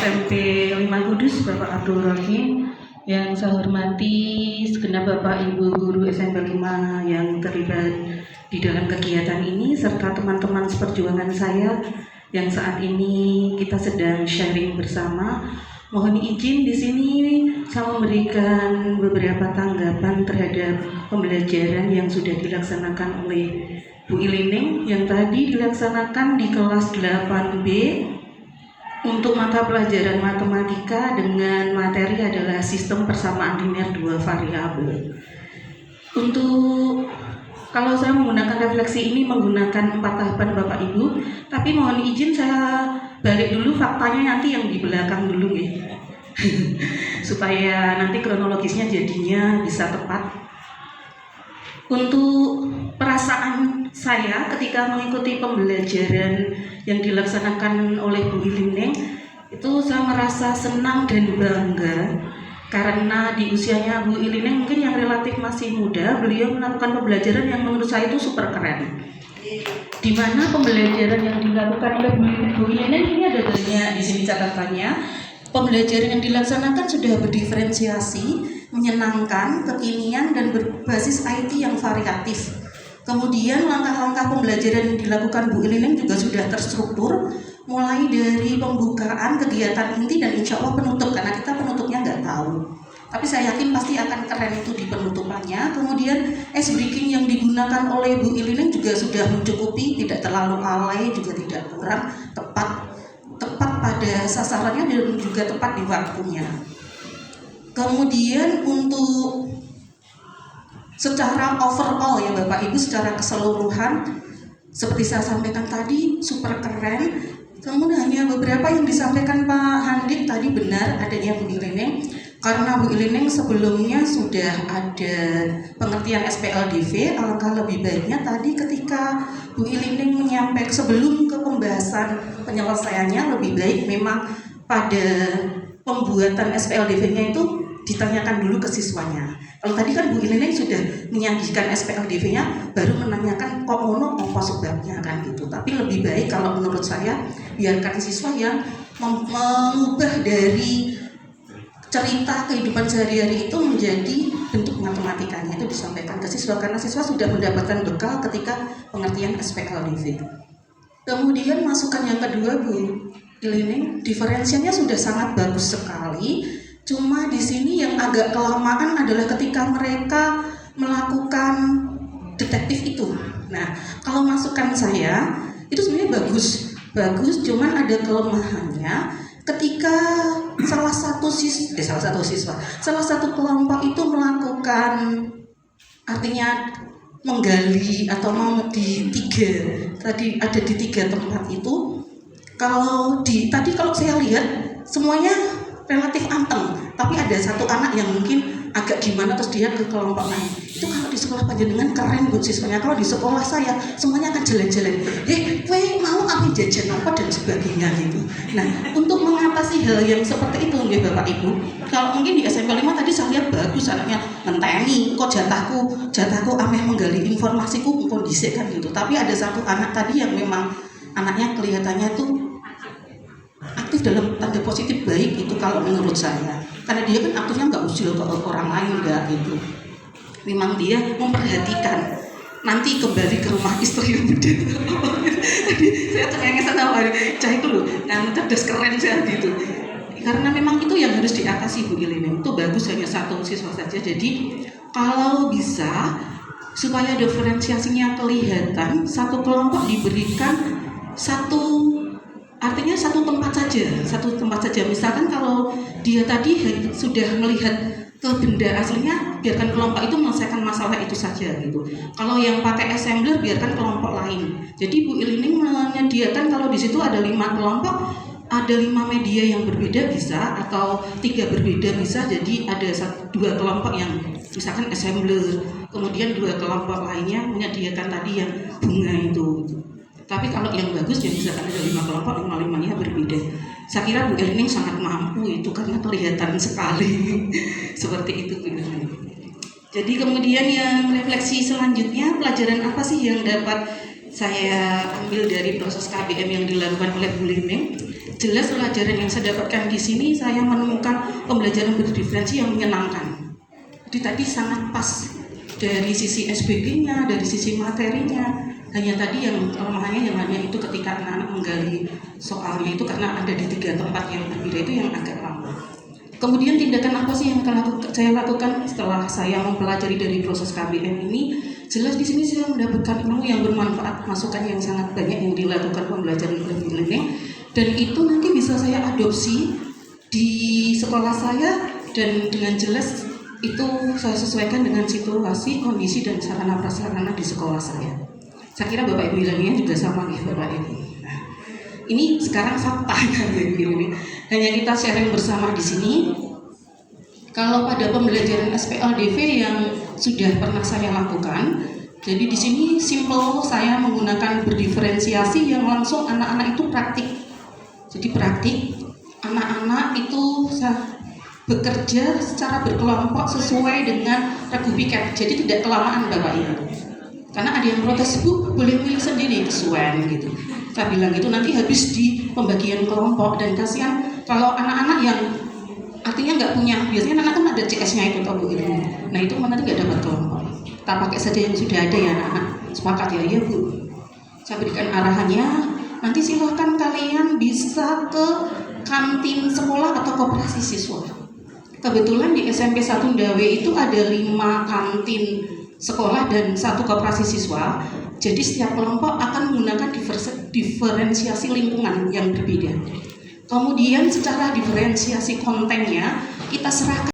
SMP 5 Kudus, Bapak Abdul Rahim. Yang saya hormati segenap Bapak Ibu guru SMP 5 yang terlibat di dalam kegiatan ini, serta teman-teman seperjuangan saya yang saat ini kita sedang sharing bersama. Mohon izin di sini saya memberikan beberapa tanggapan terhadap pembelajaran yang sudah dilaksanakan oleh Bu Ilining yang tadi dilaksanakan di kelas 8B untuk mata pelajaran matematika dengan materi adalah sistem persamaan linear dua variabel. Untuk kalau saya menggunakan refleksi ini menggunakan 4 tahapan Bapak Ibu, tapi mohon izin saya balik dulu faktanya nanti yang di belakang dulu ya. Supaya nanti kronologisnya jadinya bisa tepat. Untuk perasaan saya ketika mengikuti pembelajaran yang dilaksanakan oleh Bu Ilining, itu saya merasa senang dan bangga karena di usianya Bu Ilining mungkin yang relatif masih muda, beliau melakukan pembelajaran yang menurut saya itu super keren. Di mana pembelajaran yang dilakukan oleh Bu Ilining ini ada banyak di sini catatannya. Pembelajaran yang dilaksanakan sudah berdiferensiasi, menyenangkan, kekinian, dan berbasis IT yang variatif. Kemudian langkah-langkah pembelajaran yang dilakukan Bu Ilining juga sudah terstruktur, mulai dari pembukaan, kegiatan inti, dan insya Allah penutup, karena kita penutupnya nggak tahu. Tapi saya yakin pasti akan keren itu di penutupannya. Kemudian ice breaking yang digunakan oleh Bu Ilining juga sudah mencukupi, tidak terlalu alay, juga tidak kurang, tepat pada sasarannya dan juga tepat di waktunya. Kemudian untuk secara overall ya Bapak Ibu, secara keseluruhan seperti saya sampaikan tadi super keren. Kemudian hanya beberapa yang disampaikan Pak Handik tadi benar adanya Bu Ilining, karena Bu Ilining sebelumnya sudah ada pengertian SPLDV. Alangkah lebih baiknya tadi ketika Bu Ilining menyampaikan sebelum ke pembahasan penyelesaiannya, lebih baik memang pada pembuatan SPLDV-nya itu ditanyakan dulu ke siswanya. Kalau tadi kan Bu Ilining sudah menyajikan SPLDV-nya, baru menanyakan kok ngono apa sebabnya kan gitu. Tapi lebih baik kalau menurut saya biarkan siswa yang mengubah dari cerita kehidupan sehari-hari itu menjadi bentuk matematikanya, itu disampaikan ke siswa karena siswa sudah mendapatkan bekal ketika pengertian SPLDV. Kemudian masukan yang kedua Bu Ilining, diferensialnya sudah sangat bagus sekali. Cuma di sini yang agak kelamaan adalah ketika mereka melakukan detektif itu. Nah, kalau masukan saya itu sebenarnya bagus, cuman ada kelemahannya ketika salah satu kelompok itu melakukan, artinya menggali atau mau di 3 tempat itu. Kalau saya lihat semuanya relatif anteng, tapi ada satu anak yang mungkin agak gimana terus dia ke kelompok lain. Itu kalau di sekolah panjenengan keren Bu siswanya. Kalau di sekolah saya semuanya akan jalan-jalan. Mau ambil jajan apa dan sebagainya gitu. Nah, untuk mengatasi hal yang seperti itu ya Bapak Ibu, kalau mungkin di SMP 5 tadi saya lihat bagus anaknya ngenteni, kok jatahku ameh menggali informasiku kondisi kan gitu. Tapi ada satu anak tadi yang memang anaknya kelihatannya tuh aktif dalam tanda positif baik itu kalau menurut saya, karena dia kan aktifnya nggak usil ke orang lain nggak gitu. Memang dia memperhatikan nanti kembali ke rumah istri yang muda. Tadi saya cengenges sama cah itu loh, nah cerdas keren saya gitu. Karena memang itu yang harus diatasi Bu Ilining. Itu bagus hanya satu siswa saja. Jadi kalau bisa supaya diferensiasinya kelihatan, satu kelompok diberikan artinya satu tempat saja. Misalkan kalau dia tadi sudah melihat ke benda aslinya, biarkan kelompok itu menyelesaikan masalah itu saja gitu. Kalau yang pakai assembler, biarkan kelompok lain. Jadi Bu Ilining menyediakan kalau di situ ada 5 kelompok, ada 5 media yang berbeda bisa, atau 3 berbeda bisa. Jadi ada 2 kelompok yang misalkan assembler, kemudian 2 kelompok lainnya menyediakan tadi yang bunga itu. Tapi kalau yang bagus ya misalkan ada 5 kelompok, 5-5-nya berbeda. Saya kira Bu Ilining sangat mampu itu karena kelihatan sekali seperti itu. Jadi kemudian yang refleksi selanjutnya, pelajaran apa sih yang dapat saya ambil dari proses KBM yang dilakukan oleh Bu Lining. Jelas pelajaran yang saya dapatkan di sini, saya menemukan pembelajaran berdiferensi yang menyenangkan. Jadi tadi sangat pas dari sisi SBG-nya, dari sisi materinya. Hanya tadi yang kelemahannya yang hanya itu ketika anak-anak menggali soalnya itu karena ada di 3 tempat yang berbeda, itu yang agak lama. Kemudian tindakan apa sih yang saya lakukan setelah saya mempelajari dari proses KBM ini? Jelas di sini saya mendapatkan ilmu yang bermanfaat, masukan yang sangat banyak yang dilakukan pembelajaran learning learning, dan itu nanti bisa saya adopsi di sekolah saya, dan dengan jelas itu saya sesuaikan dengan situasi, kondisi, dan sarana prasarana di sekolah saya. Saya kira Bapak Ibu Ilangnya juga sama nih Bapak Ibu. Nah, ini sekarang faktanya ini. Hanya kita sharing bersama di sini. Kalau pada pembelajaran SPLDV yang sudah pernah saya lakukan, jadi di sini simple, saya menggunakan berdiferensiasi yang langsung anak-anak itu praktik. Jadi praktik, anak-anak itu bekerja secara berkelompok sesuai dengan regu piket. Jadi tidak kelamaan Bapak Ibu. Karena ada yang protes, Bu, boleh milih sendiri, kesuwen gitu. Saya bilang gitu, nanti habis di pembagian kelompok, dan kasihan kalau anak-anak yang artinya nggak punya, biasanya anak kan ada CS-nya itu atau Bu. Nah itu nanti nggak dapat kelompok. Kita pakai saja yang sudah ada ya anak-anak. Sepakat ya, iya Bu. Saya berikan arahannya, nanti silahkan kalian bisa ke kantin sekolah atau koperasi siswa. Kebetulan di SMP 1 Dawe itu ada 5 kantin sekolah dan 1 koperasi siswa. Jadi setiap kelompok akan menggunakan diferensiasi lingkungan yang berbeda. Kemudian secara diferensiasi kontennya kita serahkan